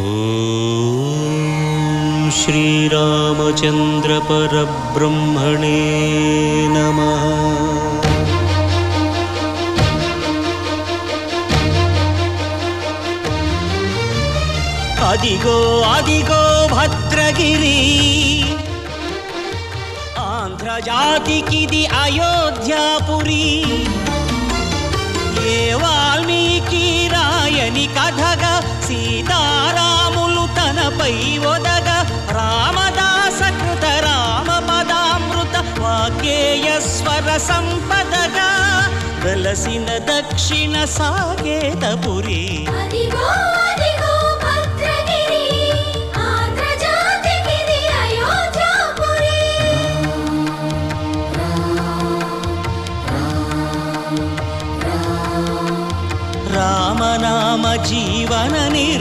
ఓం శ్రీరామచంద్ర పరబ్రహ్మణే నమః. అదిగో అదిగో భద్రగిరి, ఆంధ్రజాతికిది అయోధ్యాపురి. ఏ వాల్మీకి రాయని కథగా సీతారాములు తనపై ఒదగ, రామదాస కృత రామ పదామృత వాగ్గేయ స్వర సంపదగా వెలసిన దక్షిణ సాకేతపురి. అదిగో